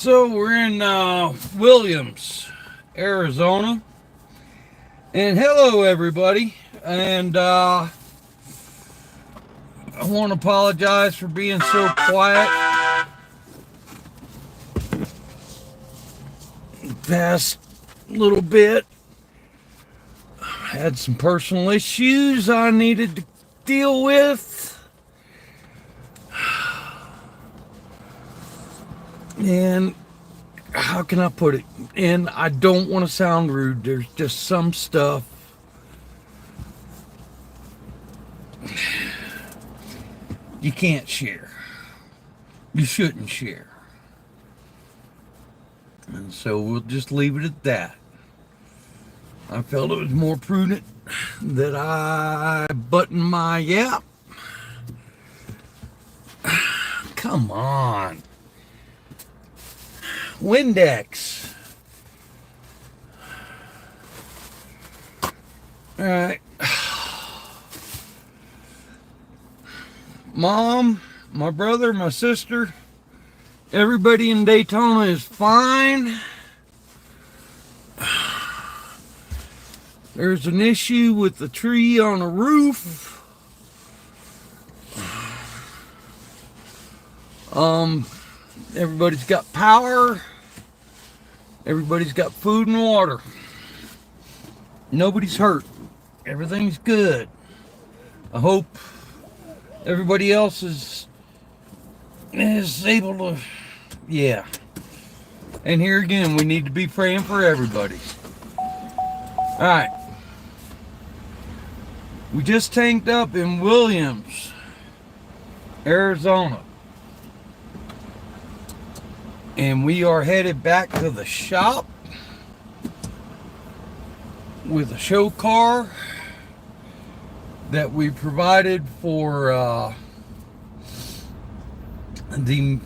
So we're in Williams, Arizona, and hello everybody. And I want to apologize for being so quiet the past little bit. I had some personal issues I needed to deal with. And how can I put it? And I don't want to sound rude. There's just some stuff you can't share. You shouldn't share. And so we'll just leave it at that. I felt it was more prudent that I button my yap. Come on. Windex. All right. Mom, my brother, my sister, everybody in Daytona is fine. There's an issue with the tree on the roof. Everybody's got power. Everybody's got food and water. Nobody's hurt. Everything's good. I hope everybody else is able to, yeah. And here again, we need to be praying for everybody. All right. We just tanked up in Williams, Arizona. And we are headed back to the shop with a show car that we provided for the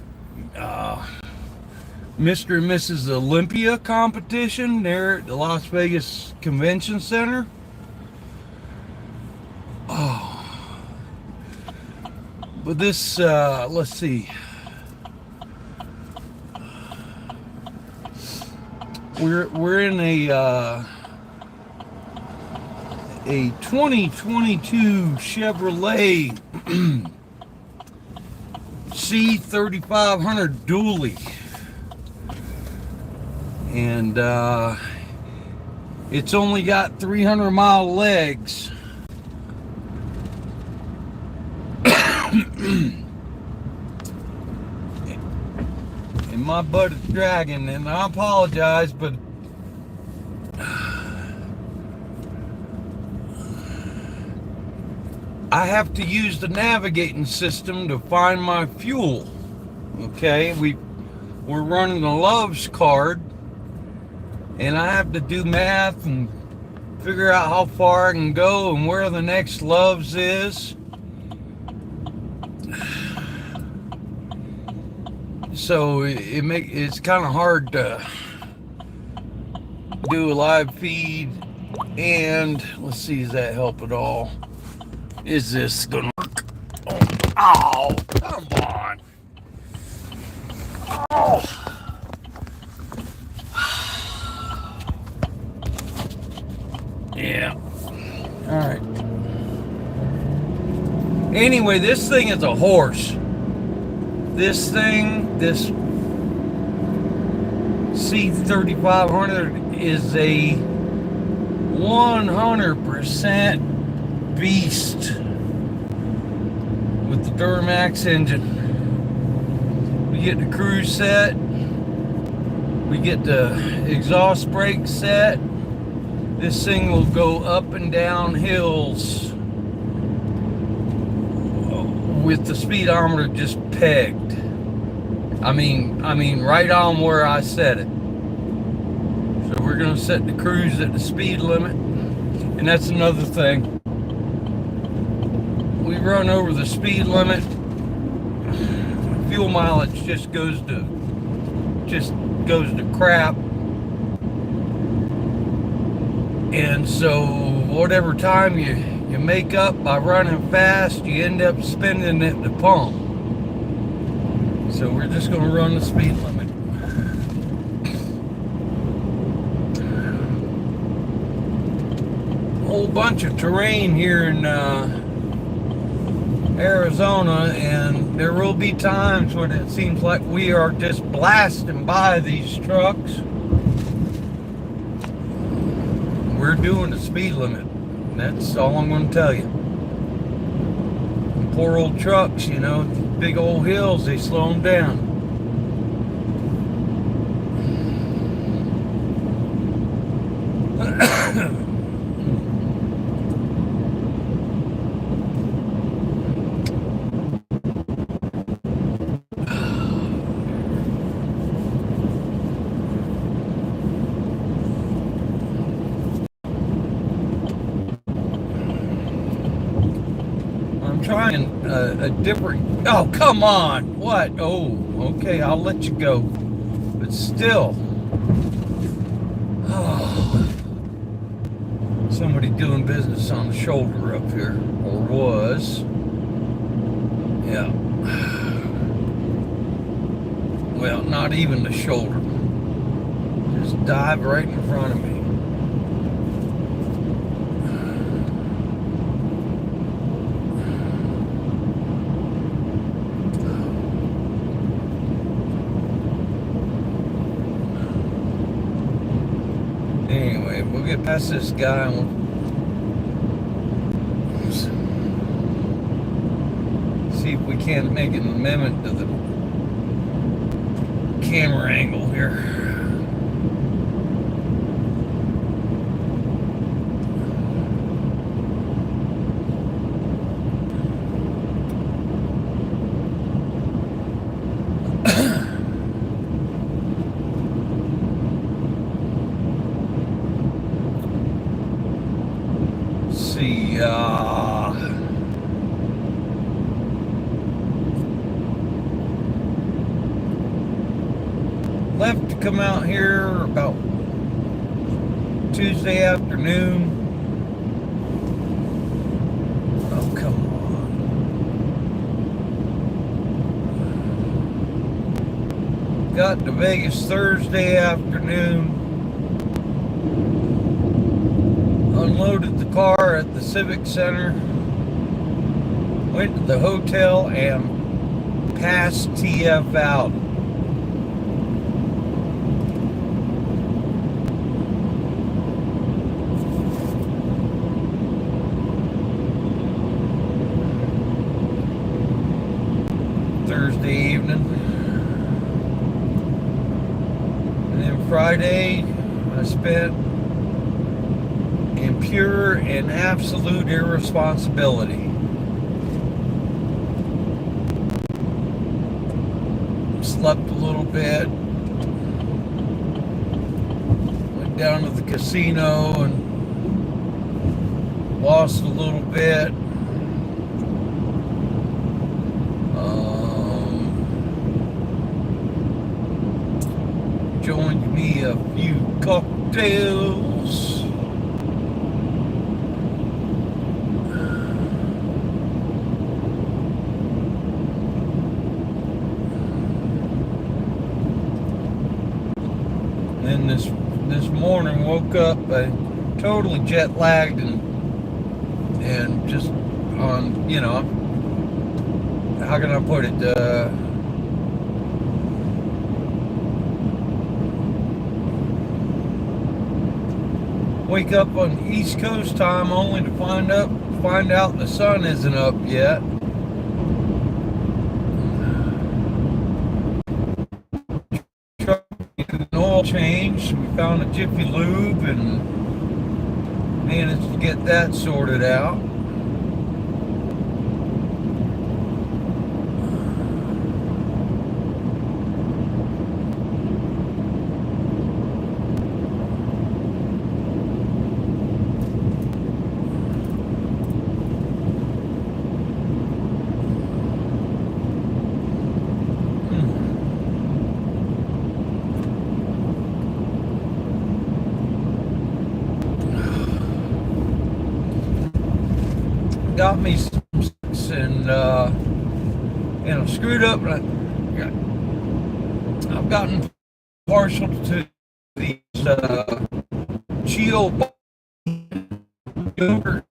Mr. and Mrs. Olympia competition there at the Las Vegas Convention Center. Oh, but this, let's see. We're in a 2022 Chevrolet C3500 dually, and it's only got 300-mile legs. And my butt is dragging, and I apologize, but I have to use the navigating system to find my fuel. Okay, we're running a Love's card, and I have to do math and figure out how far I can go and where the next Love's is. So it's kind of hard to do a live feed, and let's see, does that help at all? Is this gonna work? Oh, come on. Oh. Yeah. All right. Anyway, this thing is a horse. This C3500 is a 100% beast with the Duramax engine. We get the cruise set. We get the exhaust brake set. This thing will go up and down hills with the speedometer just pegged. I mean right on where I set it. So we're gonna set the cruise at the speed limit. And that's another thing. We run over the speed limit, fuel mileage just goes to crap. And so whatever time you make up by running fast, you end up spending at the pump. So we're just going to run the speed limit. whole bunch of terrain here in Arizona, and there will be times when it seems like we are just blasting by these trucks. We're doing the speed limit. That's all I'm going to tell you. And poor old trucks, you know, big old hills, they slow them down. Trying a different. Oh, come on. What? Oh, okay, I'll let you go. But still. Oh, somebody doing business on the shoulder up here. Or was. Yeah. Well, not even the shoulder. Just dive right in front of me. Anyway, we'll get past this guy and we'll see if we can't make an amendment to the camera angle here. See, left to come out here about Tuesday afternoon. Oh, come on. Got to Vegas Thursday afternoon. Unloaded the car at the Civic Center, went to the hotel, and passed TF out. Thursday evening. And then Friday, I spent in pure and absolute irresponsibility. Slept a little bit. Went down to the casino and lost a little bit. Joined me a few cocktails. Then this morning woke up totally jet lagged and just on, you know, how can I put it, wake up on East Coast time only to find out the sun isn't up yet. An oil change. We found a Jiffy Lube and managed to get that sorted out. Got me some and screwed up, and I've gotten partial to these Chio yogurt.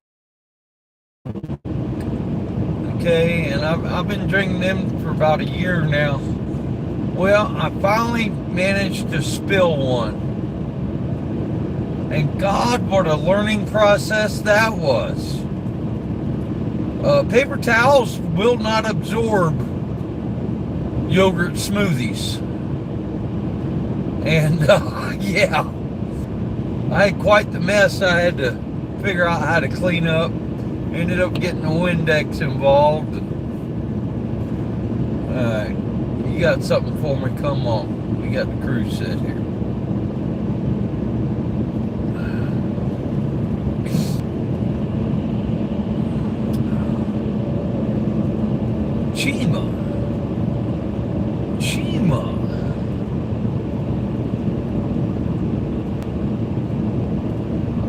Okay, and I've been drinking them for about a year now. Well, I finally managed to spill one. And God, what a learning process that was. Paper towels will not absorb yogurt smoothies. And yeah, I had quite the mess I had to figure out how to clean up. Ended up getting a Windex involved. Alright, you got something for me? Come on. We got the crew set here. Chima.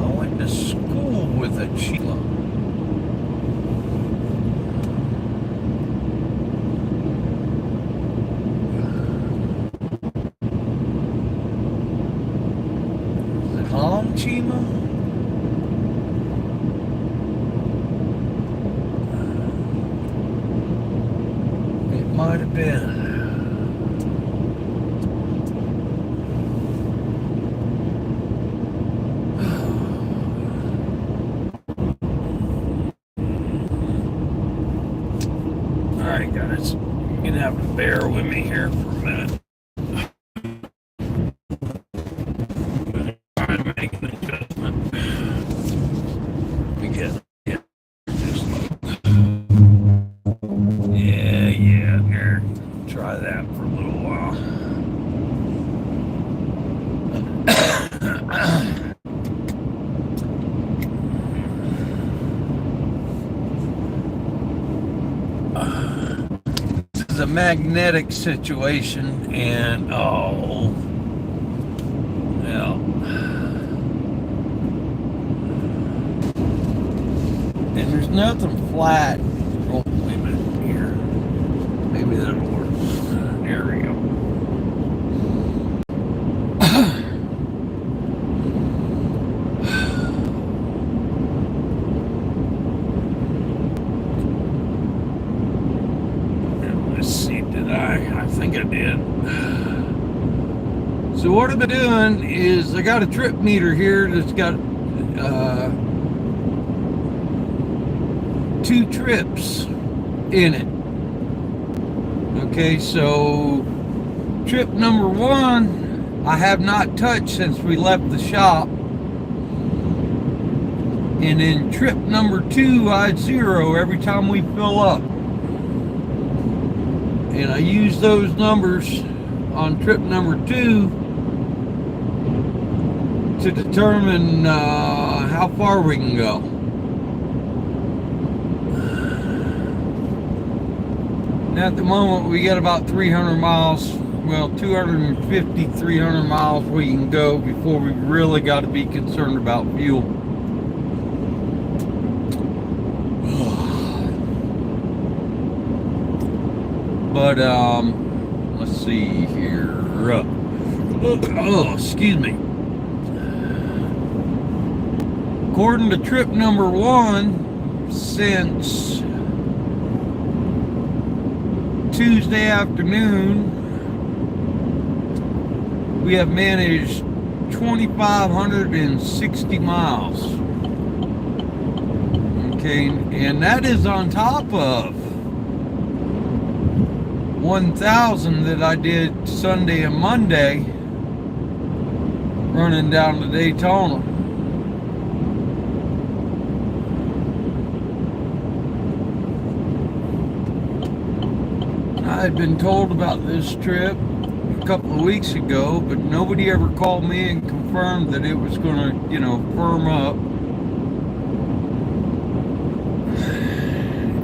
I went to school with a Chima. Is it Chima? It might have been. Alright guys, you're gonna have to bear with me here for a minute. I'm trying to make an adjustment. We get just yeah, here. Try that for a little while. This is a magnetic situation, and oh, yeah. And there's nothing flat. Oh, wait a minute here. Maybe that'll work. There we go. Let's see, did I think I did. So what I've been doing is I got a trip meter here that's got 2 trips in it. Okay, so trip number 1 I have not touched since we left the shop, and then trip number 2 I zero every time we fill up, and I use those numbers on trip number 2 to determine how far we can go. Now at the moment we got about 300 miles, well 250, 300 miles we can go before we really got to be concerned about fuel. But let's see here. Oh, excuse me. According to trip number 1, since Tuesday afternoon, we have managed 2,560 miles. Okay, and that is on top of 1,000 that I did Sunday and Monday running down to Daytona. I had been told about this trip a couple of weeks ago, but nobody ever called me and confirmed that it was going to, firm up.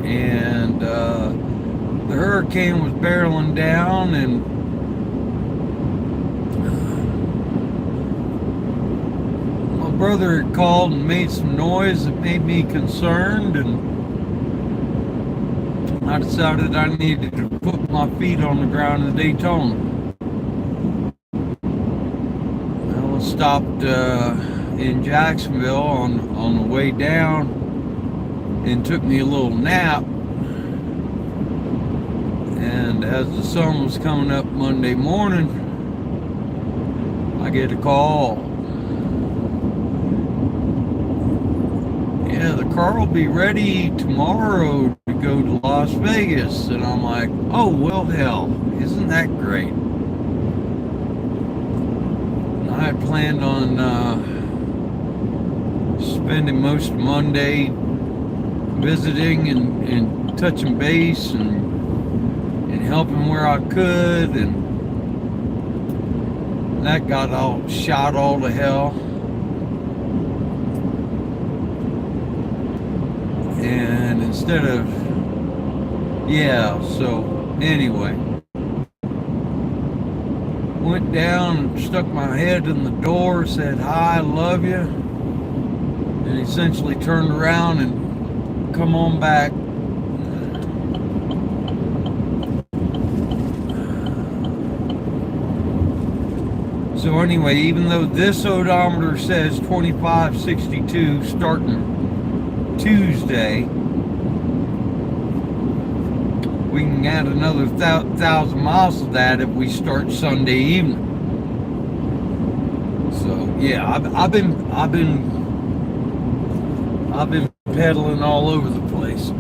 And the hurricane was barreling down, and my brother had called and made some noise that made me concerned, and I decided I needed to put my feet on the ground in Daytona. Well, I stopped in Jacksonville on the way down and took me a little nap. And as the sun was coming up Monday morning, I get a call. Yeah, the car will be ready tomorrow to go to Las Vegas. And I'm like, oh, well, hell, isn't that great? And I had planned on spending most of Monday visiting and touching base and helping where I could, and that got all shot all to hell. And instead of, so anyway, went down and stuck my head in the door, said hi, love you, and essentially turned around and come on back. So anyway, even though this odometer says 2562 starting Tuesday, we can add another 1,000 miles of that if we start Sunday evening. So yeah, I've been pedaling all over the place.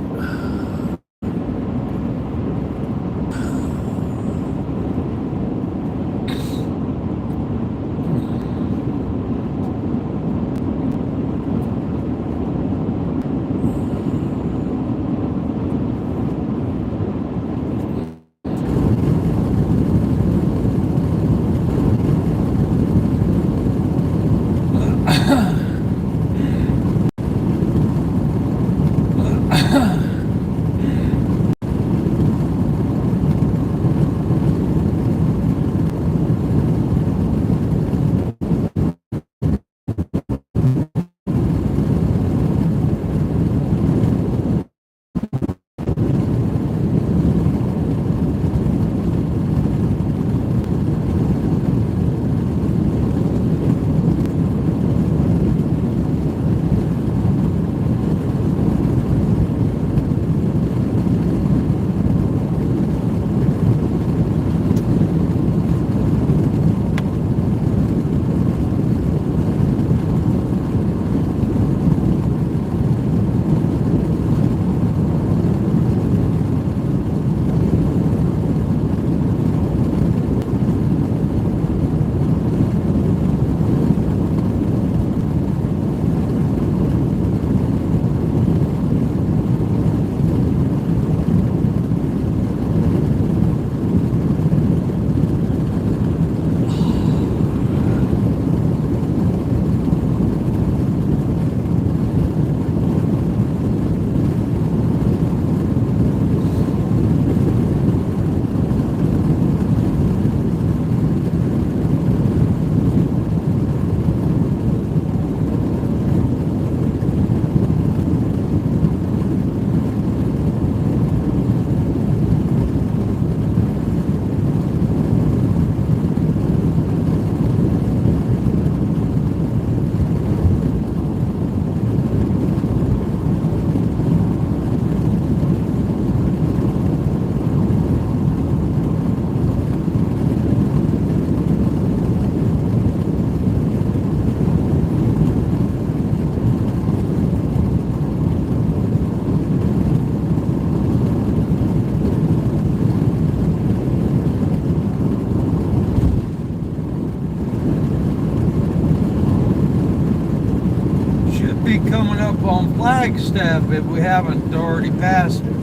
Coming up on Flagstaff if we haven't already passed it.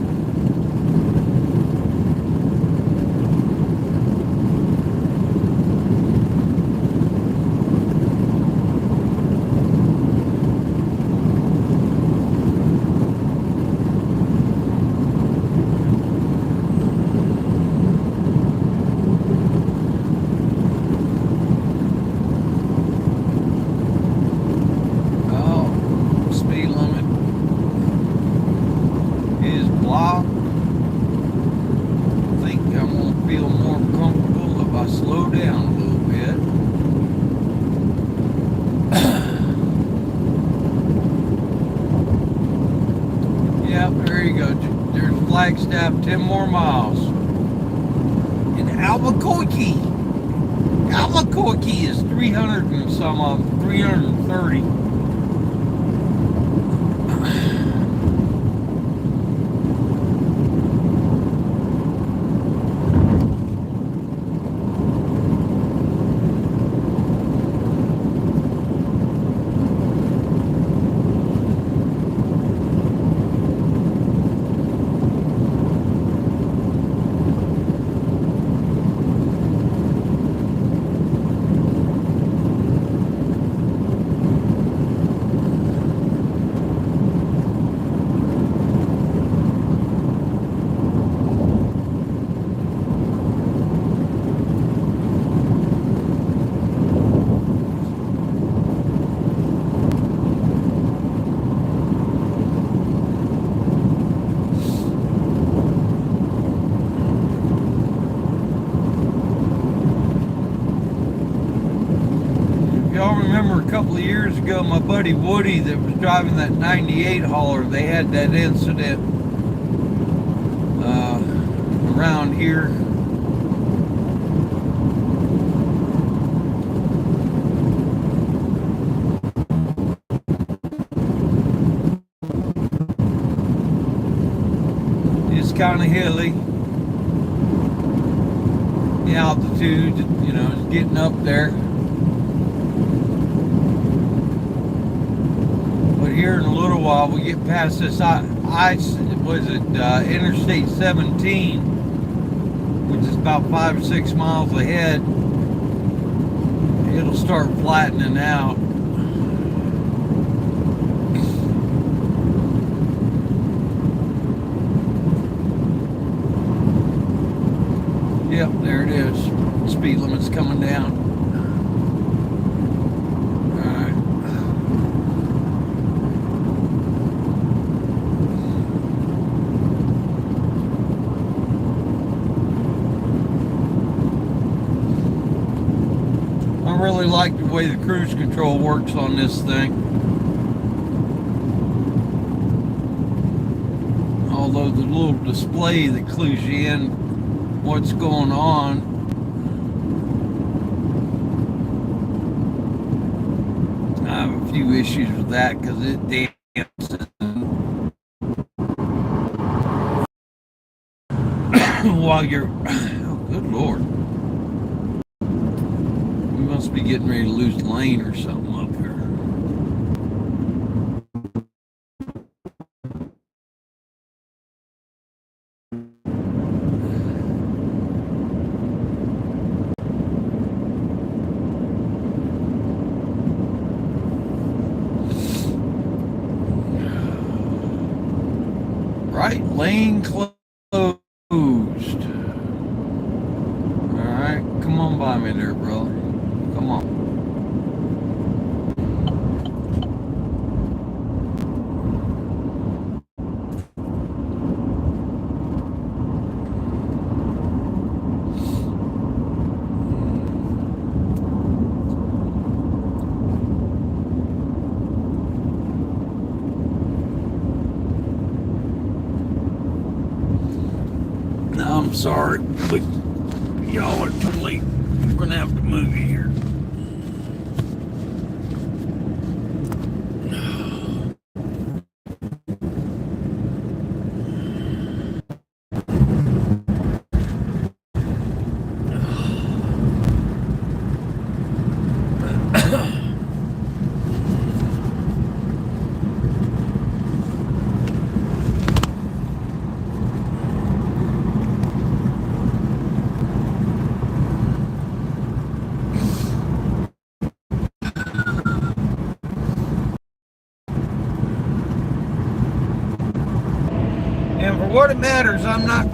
Slow down a little bit. Yep, there you go. There's Flagstaff, 10 more miles. And Albuquerque is 300 and some of 330. Y'all remember a couple of years ago, my buddy Woody that was driving that 98 hauler, they had that incident around here. It's kind of hilly. The altitude, you know, is getting up there. Here in a little while we get past this Interstate 17, which is about 5 or 6 miles ahead. It'll start flattening out. Yep, there it is. Speed limit's coming down. I really like the way the cruise control works on this thing. Although the little display that clues you in what's going on. I have a few issues with that because it dances. While you're, oh good Lord. Must be getting ready to lose lane or something up here. Right lane closed. All right, come on by me there, brother. Come on. No, I'm sorry, but y'all are too late. We're gonna have to move you here. And for what it matters, I'm not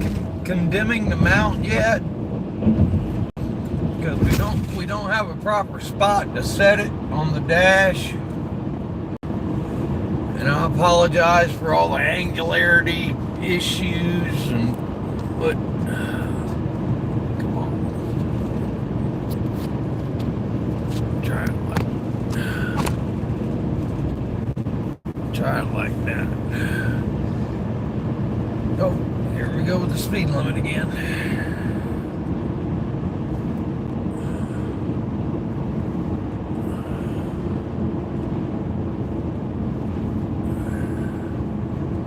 condemning the mount yet, because we don't have a proper spot to set it on the dash. And I apologize for all the angularity issues but come on. Try it like that. Oh, here we go with the speed limit again.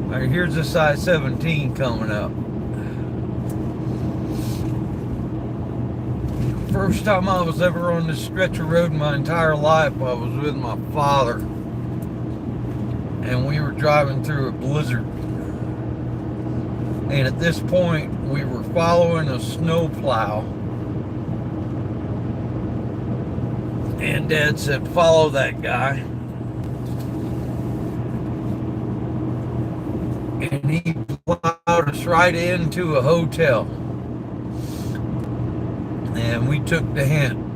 All right, here's this I-17 coming up. First time I was ever on this stretch of road in my entire life, I was with my father, and we were driving through a blizzard. And at this point, we were following a snow plow. And Dad said, follow that guy. And he plowed us right into a hotel. And we took the hint.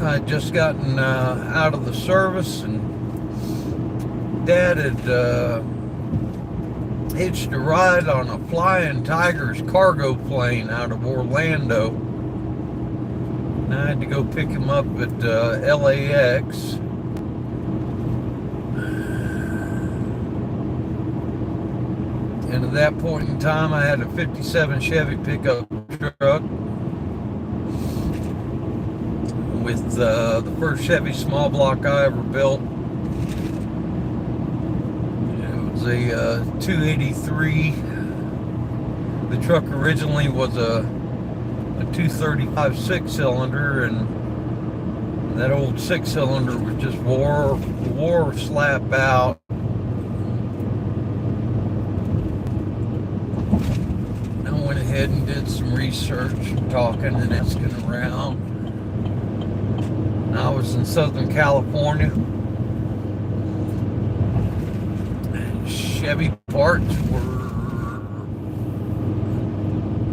I had just gotten out of the service, and Dad had hitched a ride on a Flying Tigers cargo plane out of Orlando. And I had to go pick him up at LAX. And at that point in time, I had a 57 Chevy pickup truck with the first Chevy small block I ever built. It was a 283. The truck originally was a 235 six-cylinder, and that old six-cylinder was just wore slap out. I went ahead and did some research, talking and asking around. I was in Southern California. Chevy parts were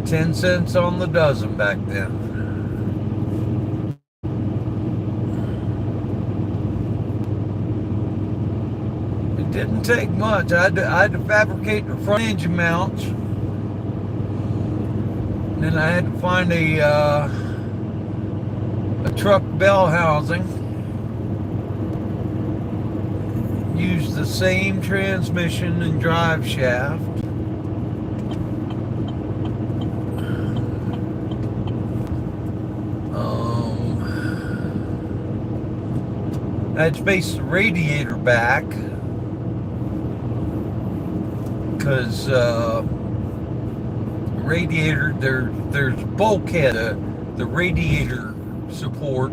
10 cents on the dozen back then. It didn't take much. I had to fabricate the front engine mounts. And then I had to find a truck bell housing. Use the same transmission and drive shaft. I had to space the radiator back because radiator there's bulkhead. The radiator support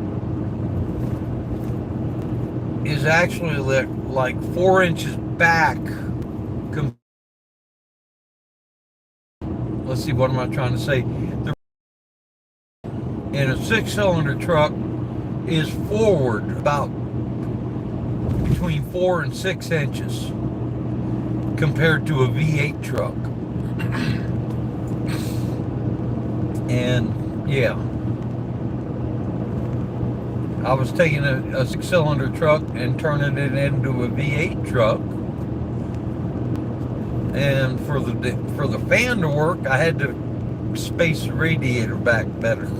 is actually like 4 inches back. Let's see, what am I trying to say? In a six-cylinder truck is forward about between 4 and 6 inches compared to a V8 truck. And yeah, I was taking a six-cylinder truck and turning it into a V8 truck. And for the fan to work, I had to space the radiator back better.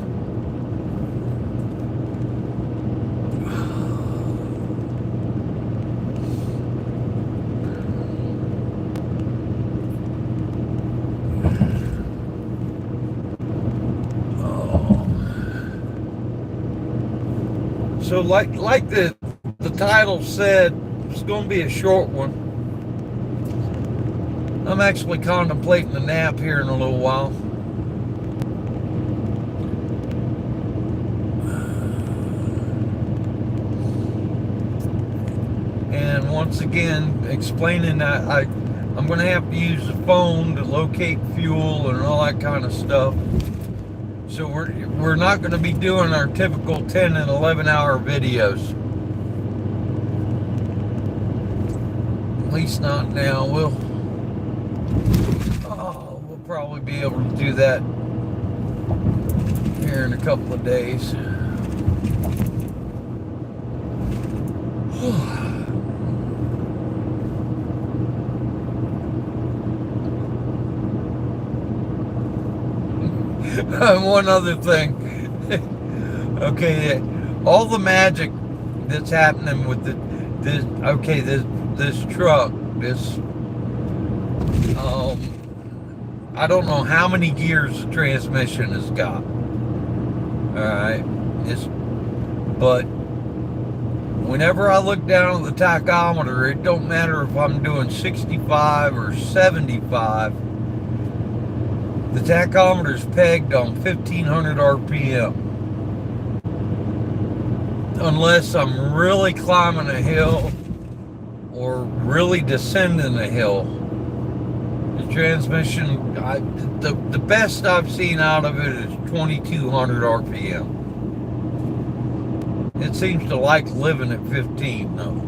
So like the title said, it's going to be a short one. I'm actually contemplating a nap here in a little while. And once again, explaining that I'm going to have to use the phone to locate fuel and all that kind of stuff. So we're not going to be doing our typical 10 and 11 hour videos. At least not now. We'll probably be able to do that here in a couple of days. One other thing. Okay, all the magic that's happening with this truck, this I don't know how many gears the transmission has got. All right, but whenever I look down at the tachometer, it don't matter if I'm doing 65 or 75. The tachometer's pegged on 1500 RPM. Unless I'm really climbing a hill or really descending a hill. The transmission, the best I've seen out of it is 2200 RPM. It seems to like living at 15 though.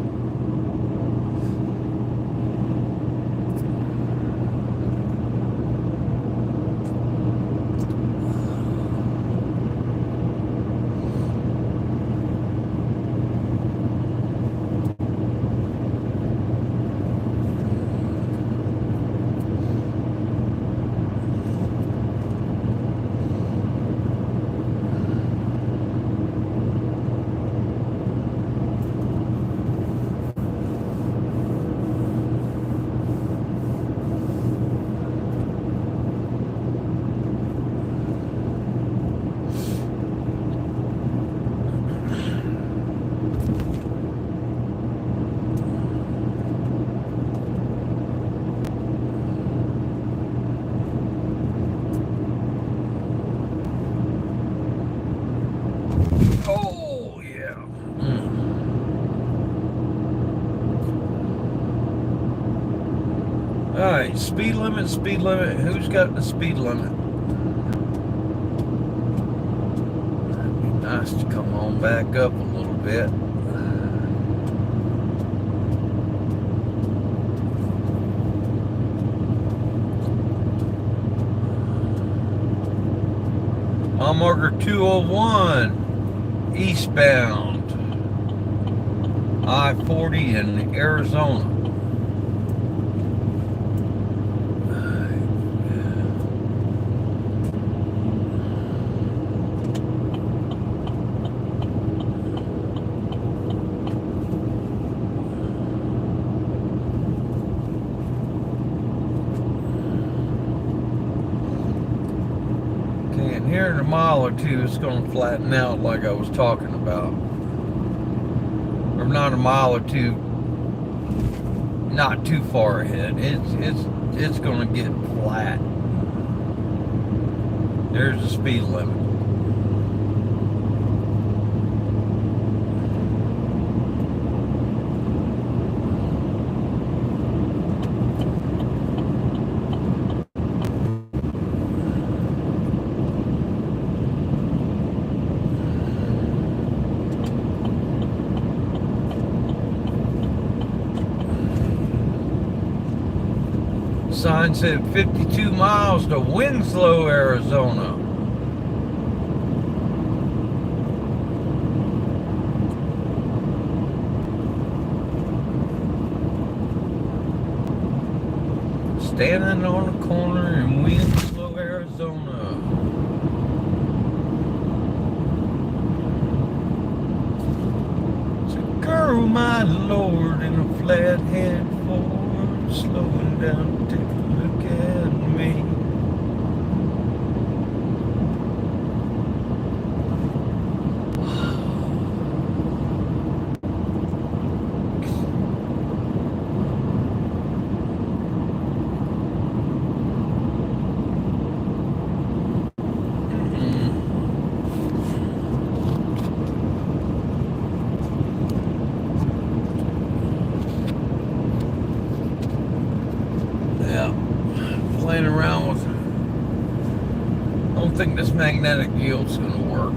Oh, yeah. All right, speed limit, speed limit. Who's got the speed limit? That'd be nice to come on back up a little bit. Mile marker 201. Eastbound I-40 in Arizona. Okay, and here in a mile or two it's going to flatten out like I was talking about. Or not a mile or two, not too far ahead. It's going to get flat. There's the speed limit. Sign said 52 miles to Winslow, Arizona. Standing on a corner in Winslow, Arizona. It's a girl, my lord, in a flathead Ford, slowing down to look at me. Playing around with, I don't think this magnetic yield's going to work.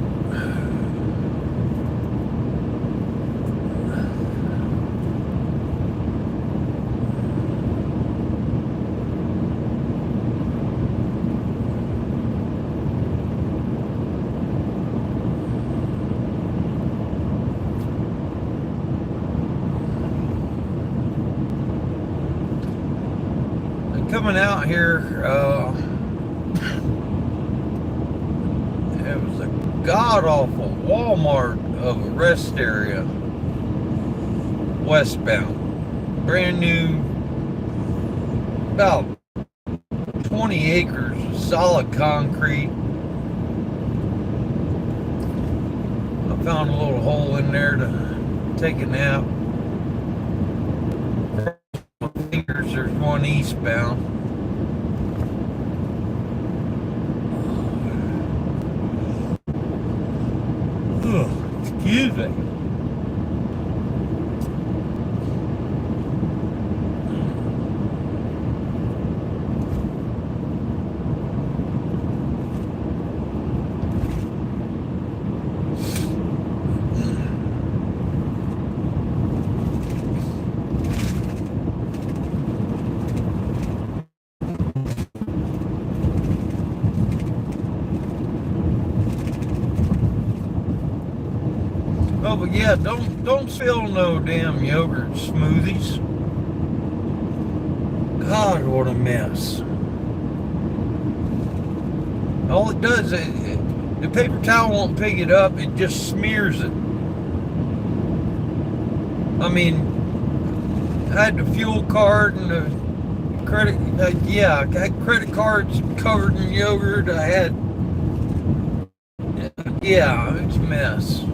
Coming out here, there was a god awful Walmart of a rest area, westbound. Brand new, about 20 acres of solid concrete. I found a little hole in there to take a nap. My fingers, there's one eastbound. Excuse me. Oh, but yeah, don't spill no damn yogurt smoothies. God, what a mess. All it does, the paper towel won't pick it up, it just smears it. I mean, I had the fuel card and the credit, I had credit cards covered in yogurt. I had, yeah, it's a mess.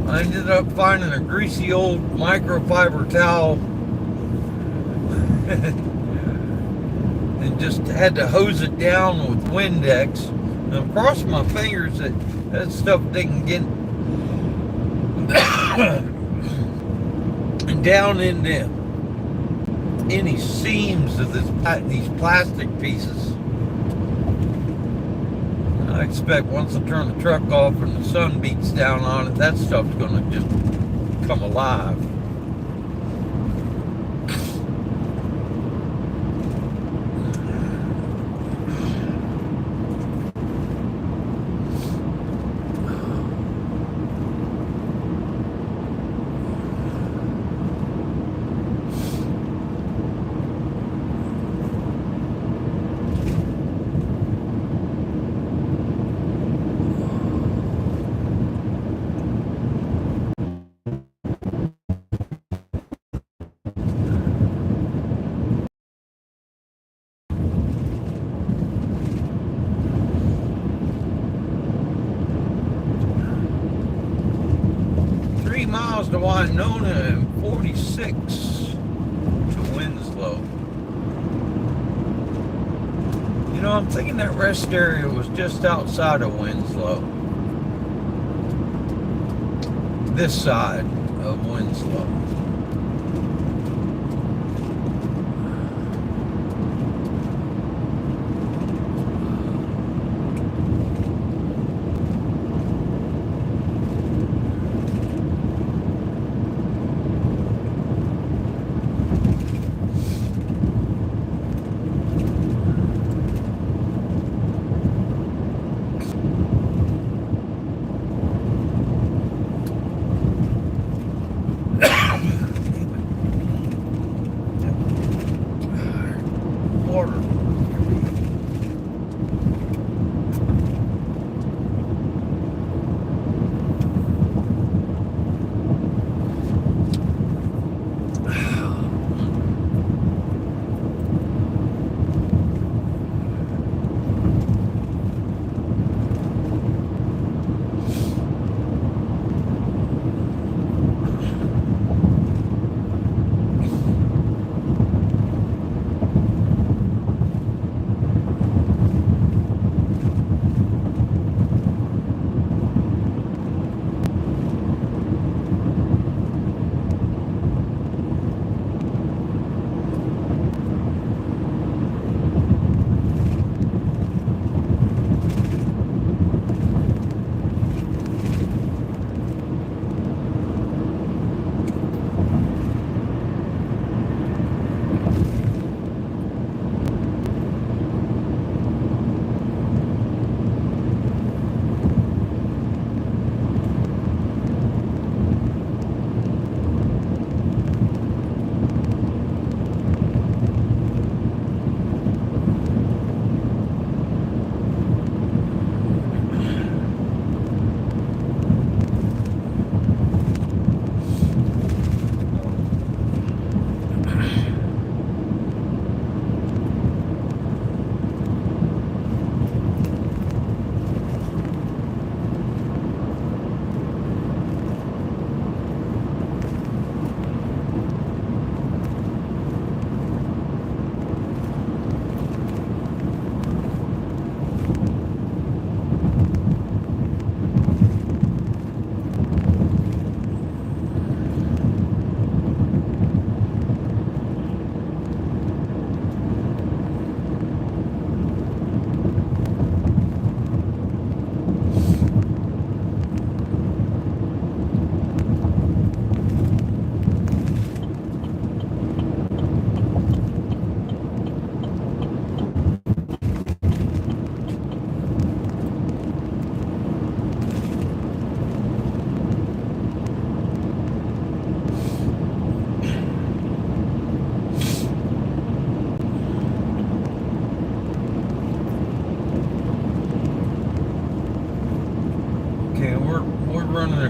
I ended up finding a greasy old microfiber towel and just had to hose it down with Windex. And I crossed my fingers that stuff didn't get and down into any seams of these plastic pieces. I expect once I turn the truck off and the sun beats down on it, that stuff's gonna just come alive. Miles to Winona and 46 to Winslow. You know, I'm thinking that rest area was just outside of Winslow. This side of Winslow.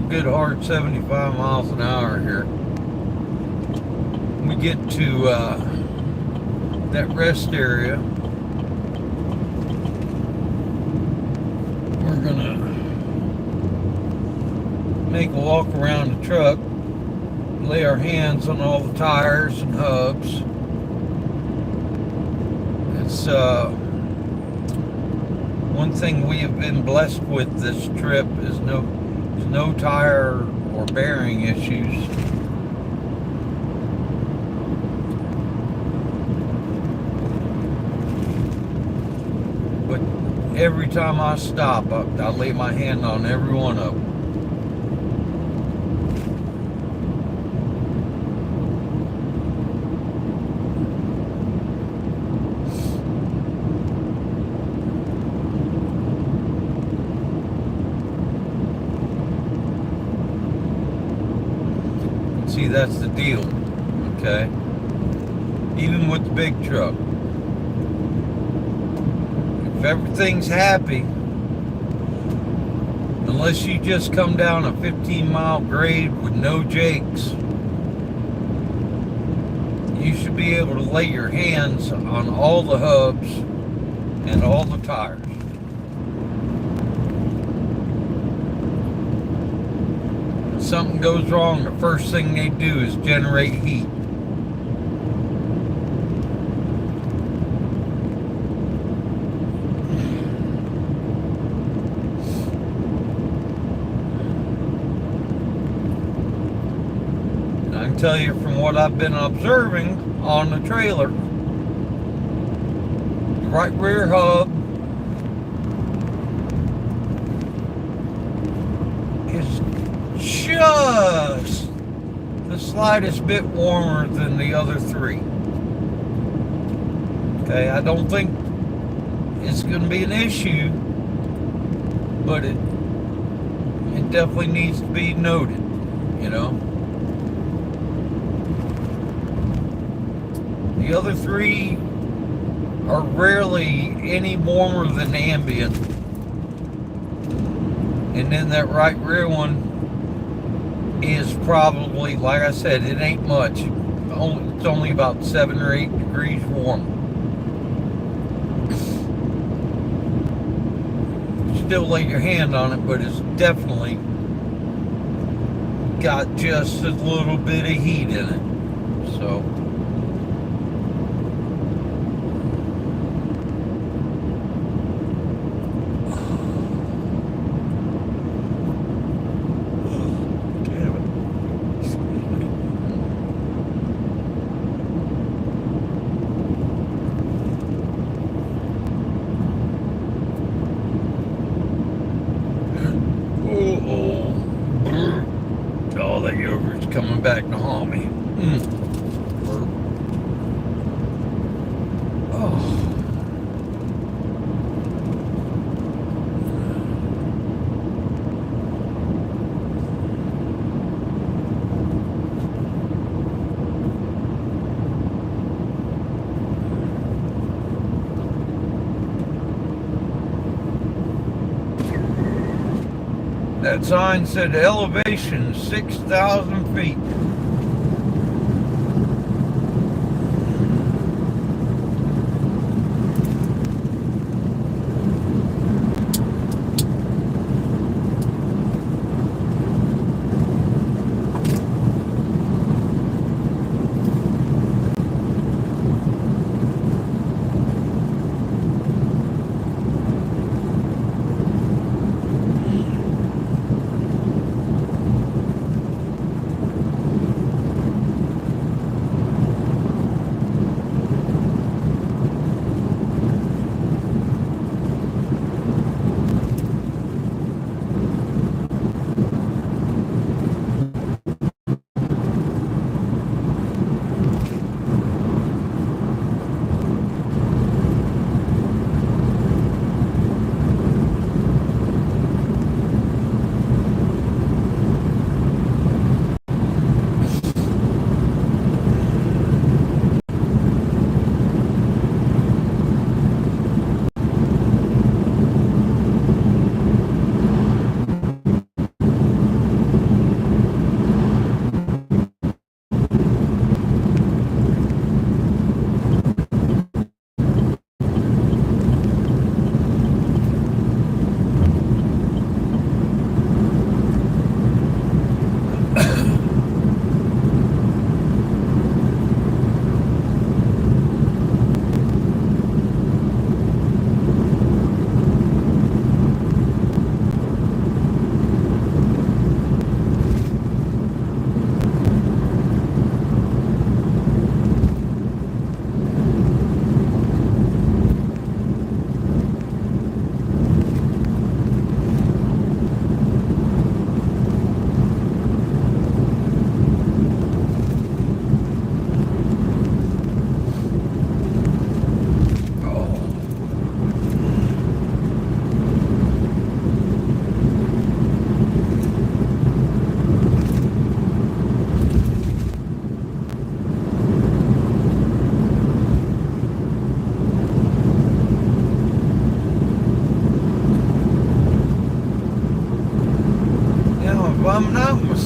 good hard 75 miles an hour here. We get to that rest area. We're gonna make a walk around the truck, lay our hands on all the tires and hubs. It's one thing we have been blessed with this trip is no tire or bearing issues. But every time I stop, I lay my hand on every one of them. See, that's the deal, okay? Even with the big truck. If everything's happy, unless you just come down a 15-mile grade with no jakes, you should be able to lay your hands on all the hubs and all the tires. If something goes wrong, the first thing they do is generate heat. And I can tell you from what I've been observing on the trailer, the right rear hub is just the slightest bit warmer than the other three. Okay, I don't think it's going to be an issue, but it definitely needs to be noted, you know. The other three are rarely any warmer than ambient. And then that right rear one is probably, like I said, it ain't much. It's only about 7 or 8 degrees warm. Still lay your hand on it, but it's definitely got just a little bit of heat in it. So oh, that yogurt's coming back to haunt me. Oh. That sign said elevation 6,000 feet.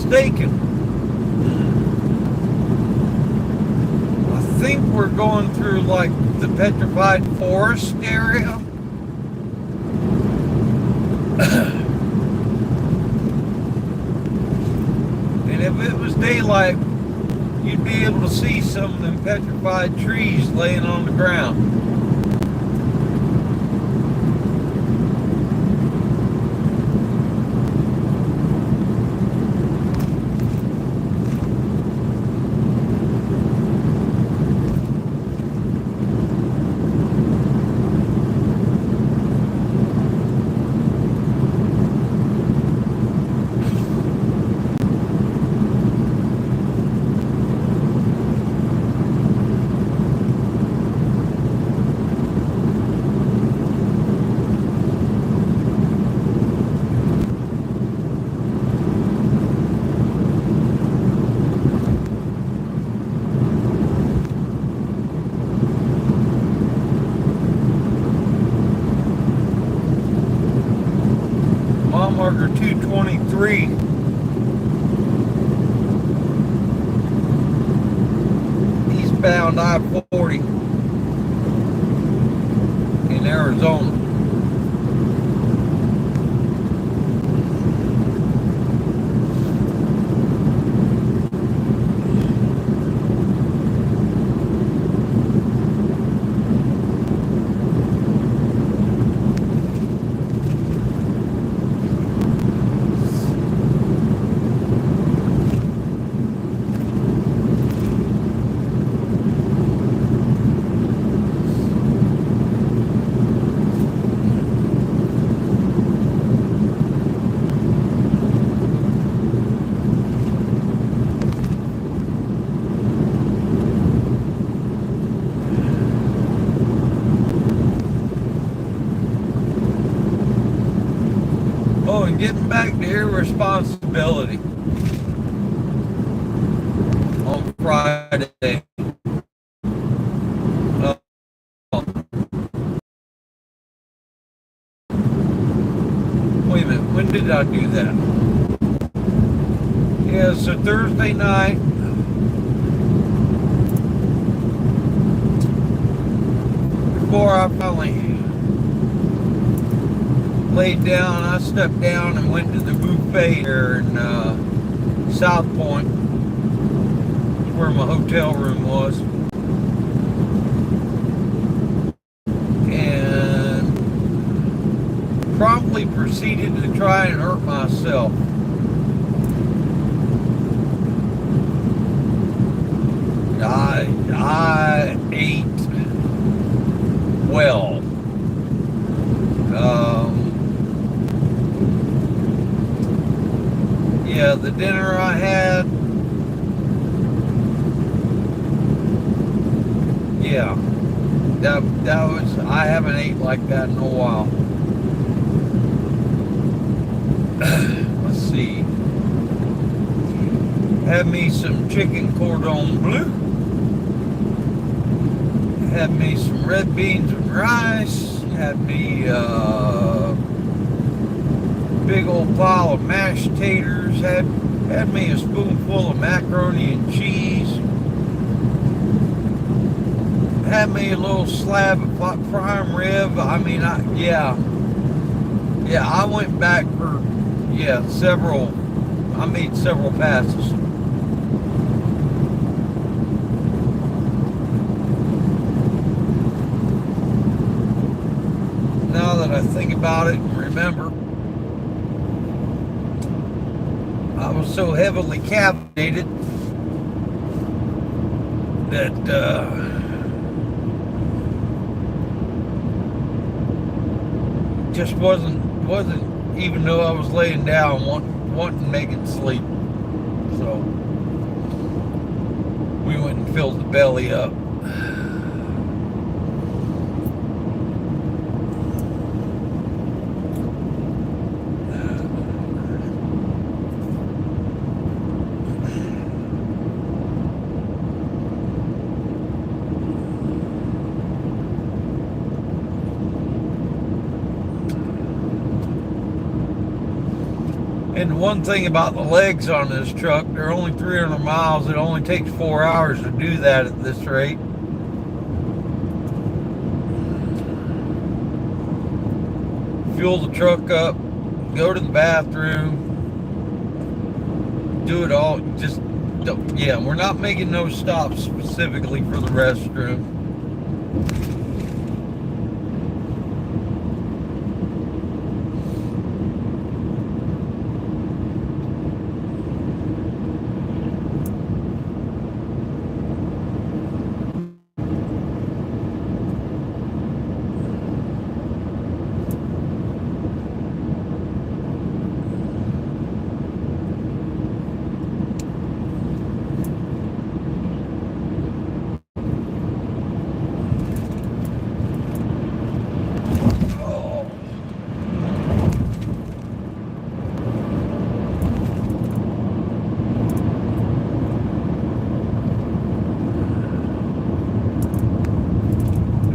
mistaken. I think we're going through like the petrified forest area. And if it was daylight, you'd be able to see some of them petrified trees laying on the ground. Mile marker 223. Eastbound I-40 in Arizona. Oh, and getting back to irresponsibility on Friday. Wait a minute, when did I do that? Yeah, so Thursday night, before I finally laid down, I stepped down and went to the buffet there in South Point, where my hotel room was, and promptly proceeded to try and hurt myself. I ate well. Yeah, the dinner I had, yeah, that was, I haven't ate like that in a while. Let's see. Had me some chicken cordon bleu. Had me some red beans and rice. Had me big old pile of mashed taters. Had me a spoonful of macaroni and cheese. Had me a little slab of prime rib. I mean, I went back for I made several passes. Now that I think about it and remember, I was so heavily caffeinated that just wasn't even though I was laying down wanting making sleep. So we went and filled the belly up. And one thing about the legs on this truck, they're only 300 miles. It only takes 4 hours to do that at this rate. Fuel the truck up, go to the bathroom, do it all. Just don't, yeah, we're not making no stops specifically for the restroom.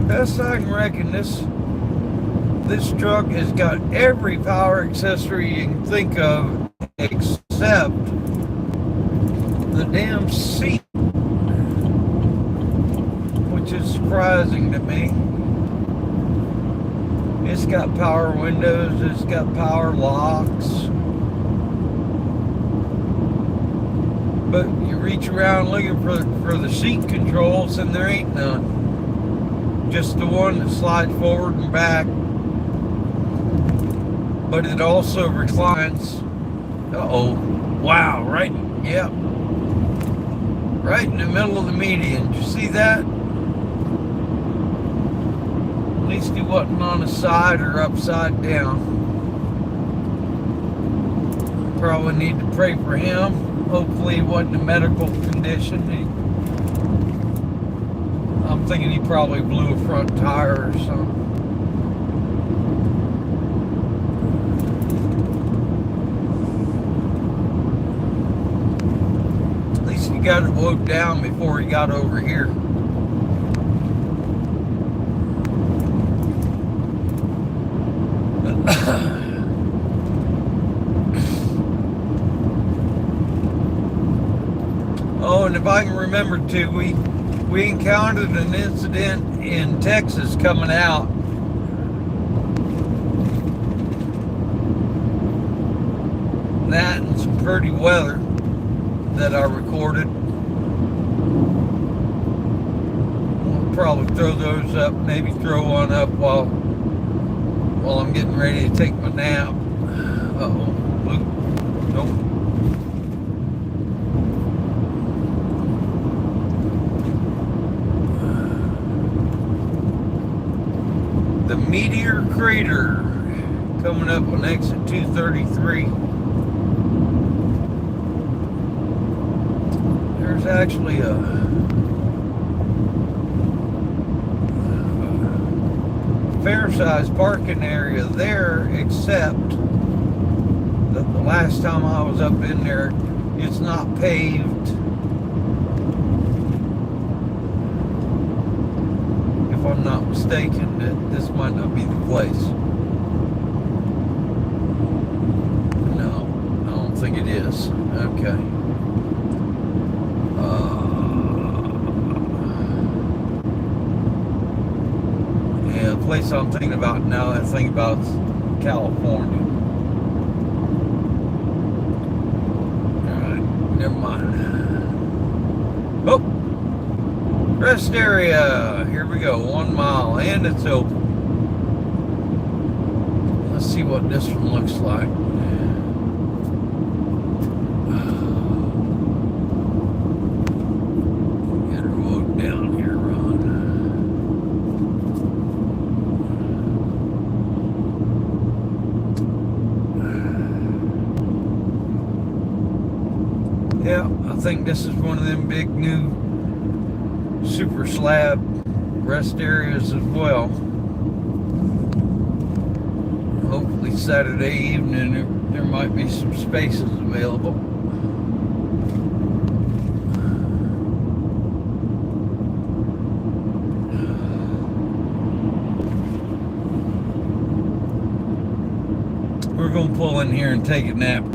Best I can reckon, this truck has got every power accessory you can think of except the damn seat, which is surprising to me. It's got power windows, it's got power locks, but you reach around looking for the seat controls and there ain't none. Just the one that slides forward and back, but it also reclines. Uh-oh, wow, right, yeah, right in the middle of the median. Did you see that? At least he wasn't on the side or upside down. Probably need to pray for him. Hopefully he wasn't in medical condition. I'm thinking he probably blew a front tire or something. At least he got it woke down before he got over here. Oh, and if I can remember to, we encountered an incident in Texas coming out. That and some pretty weather that I recorded. We'll probably throw those up, maybe throw one up while I'm getting ready to take my nap. Uh-oh. Nope. The Meteor Crater coming up on exit 233. There's actually a fair-sized parking area there, except that the last time I was up in there, it's not paved. If I'm not mistaken, that this might not be the place. No, I don't think it is. Okay. Yeah, the place I'm thinking about now that I think about is California. Alright, never mind. Oh! Rest area. Here we go. 1 mile, and it's open. Let's see what this one looks like. Get her woke down here, Ron. Yeah, I think this is one of them big new super slab rest areas as well. Hopefully Saturday evening there might be some spaces available. We're going to pull in here and take a nap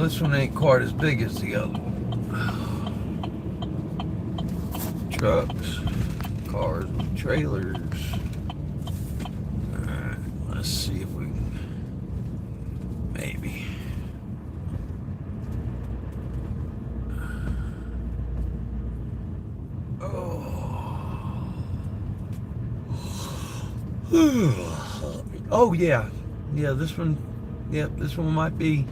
this one ain't quite as big as the other one. Trucks, cars with trailers. Alright, let's see if we can, maybe. Oh yeah, this one, this one might be.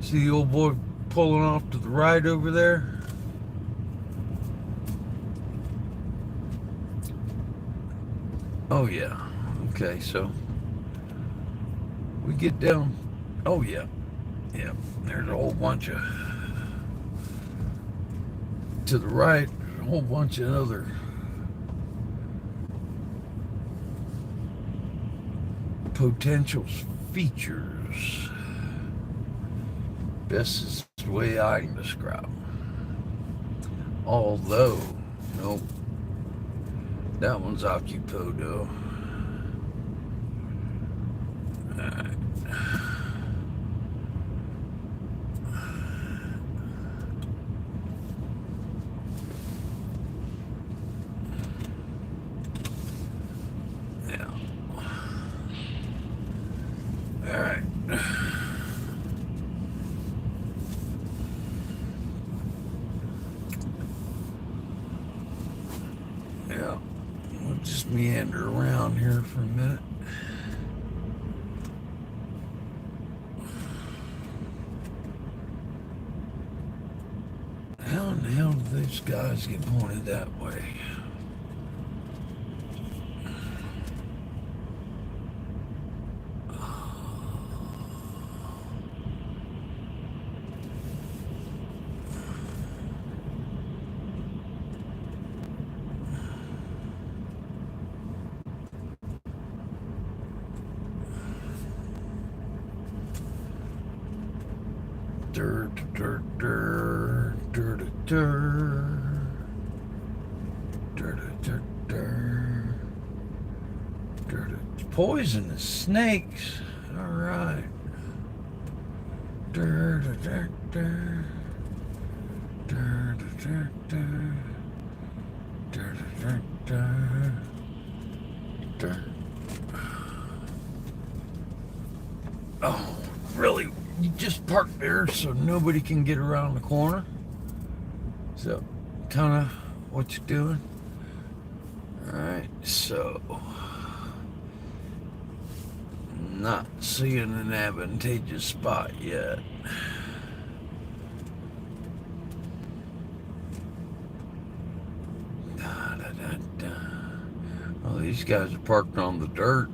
See the old boy pulling off to the right over there? Oh yeah, okay, so we get down, oh yeah, there's a whole bunch of, to the right, there's a whole bunch of other potential features. Best is the way I can describe them. Although, nope, that one's Occupodo. Alright. Alright. Yeah. We'll just meander around here for a minute. How in the hell did these guys get pointed that way? Poisonous snakes. All right. Oh, really? You just park there so nobody can get around the corner? So, kind of what you're doing? Alright, so not seeing an advantageous spot yet. Oh, these guys are parked on the dirt.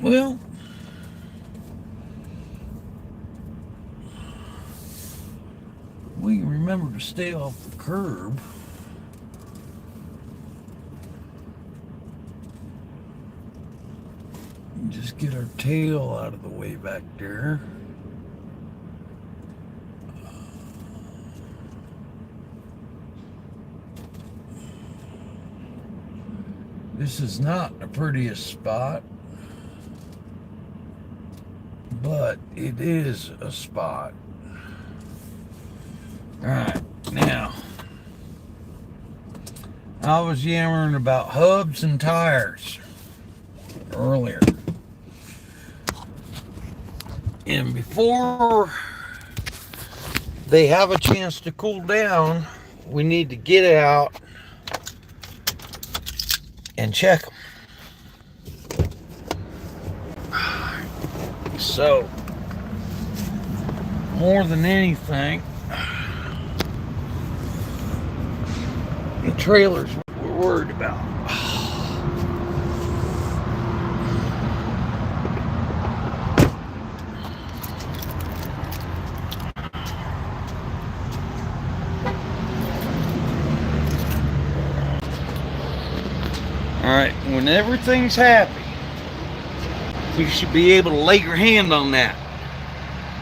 Well, we can remember to stay off the curb. And just get our tail out of the way back there. This is not the prettiest spot, but it is a spot. Alright, now, I was yammering about hubs and tires earlier. And before they have a chance to cool down, we need to get out and check them. So, more than anything, the trailers we're worried about. Alright, when everything's happy, you should be able to lay your hand on that.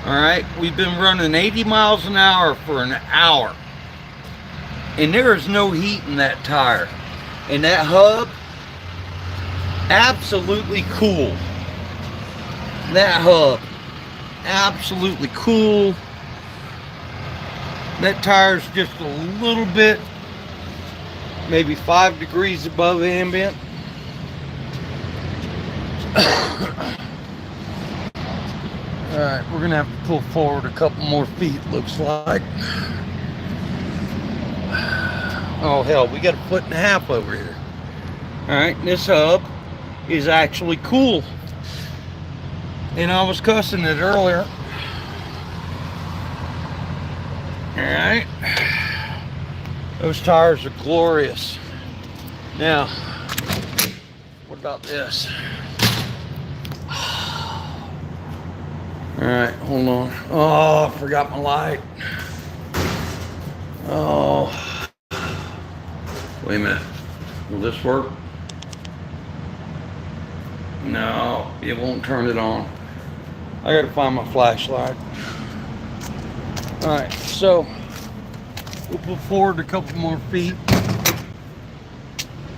Alright, we've been running 80 miles an hour for an hour. And there is no heat in that tire. And that hub, absolutely cool. That hub, absolutely cool. That tire's just a little bit, maybe 5 degrees above ambient. Alright, we're going to have to pull forward a couple more feet, looks like. Oh hell, we got 1.5 feet over here. Alright, this hub is actually cool. And I was cussing it earlier. Alright. Those tires are glorious. Now, what about this? Alright, hold on. Oh, I forgot my light. Oh. Wait a minute. Will this work? No, it won't turn it on. I gotta find my flashlight. Alright, so we'll pull forward a couple more feet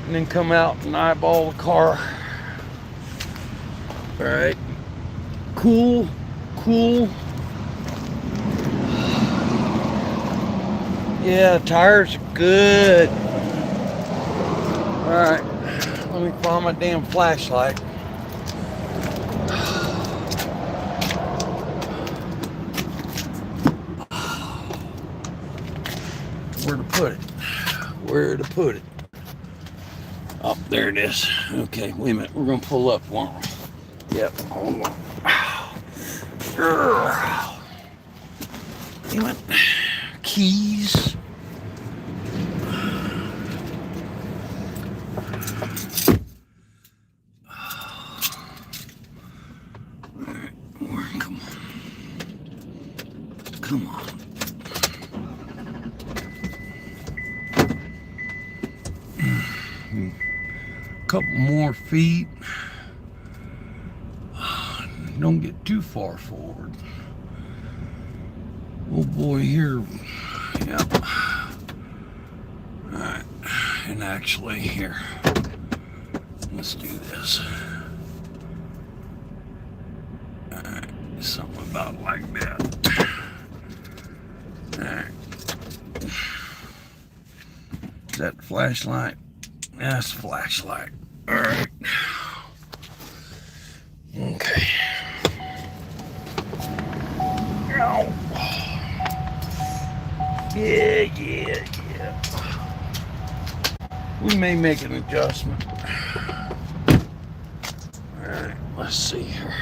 and then come out and eyeball the car. Alright. Cool. Yeah, tires are good. Alright, let me find my damn flashlight. Where to put it? Oh, there it is. Okay, wait a minute. We're gonna pull up one. Yep, hold on. Damn it. Keys. Come on. Couple more feet. Don't get too far forward. Oh boy, here. Yep. Alright. And actually, here. Let's do this. Alright. Something about like that. Alright. Is that the flashlight? That's the flashlight. Alright. Okay. Ow. Yeah. We may make an adjustment. Alright, let's see here.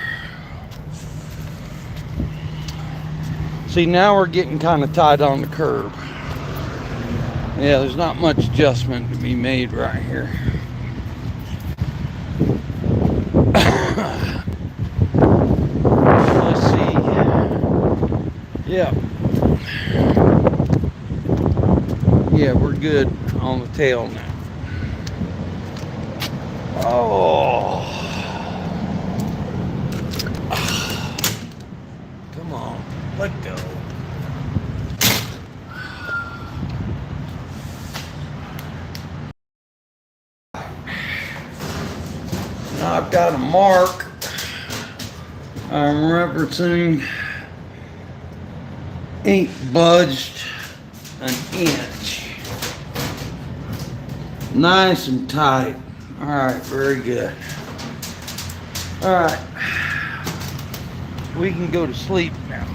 See, now we're getting kind of tight on the curb. Yeah, there's not much adjustment to be made right here. Let's see. Yeah. Yeah, we're good on the tail now. Oh. Come on, let go. Now I've got a mark. I'm referencing, ain't budged an inch. Nice and tight. All right, very good. All right, we can go to sleep now.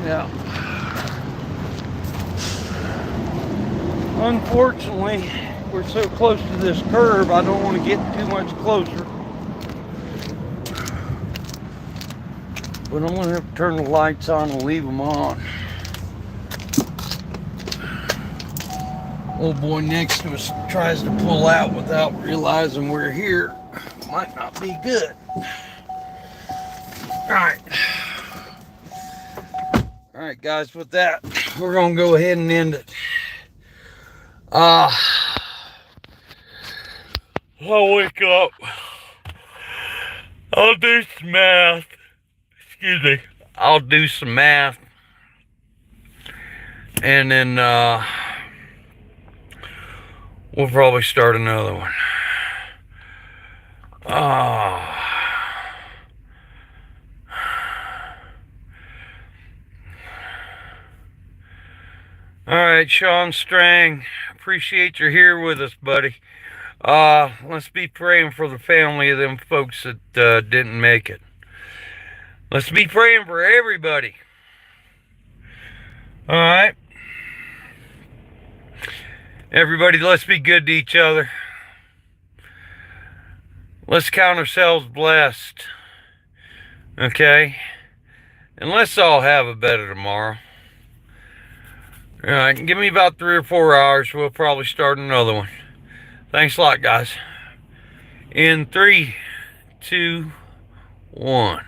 Yeah. Unfortunately, we're so close to this curve, I don't want to get too much closer. But I'm going to have to turn the lights on and leave them on. Old boy next to us tries to pull out without realizing we're here. Might not be good. Alright. Alright guys, with that, we're going to go ahead and end it. I'll wake up. I'll do some math. Excuse me. I'll do some math. And then we'll probably start another one. Alright, Sean Strang. Appreciate you're here with us, buddy. Let's be praying for the family of them folks that didn't make it. Let's be praying for everybody. Alright. Everybody, let's be good to each other. Let's count ourselves blessed. Okay? And let's all have a better tomorrow. Alright, give me about 3 or 4 hours. We'll probably start another one. Thanks a lot, guys. In 3, 2, 1.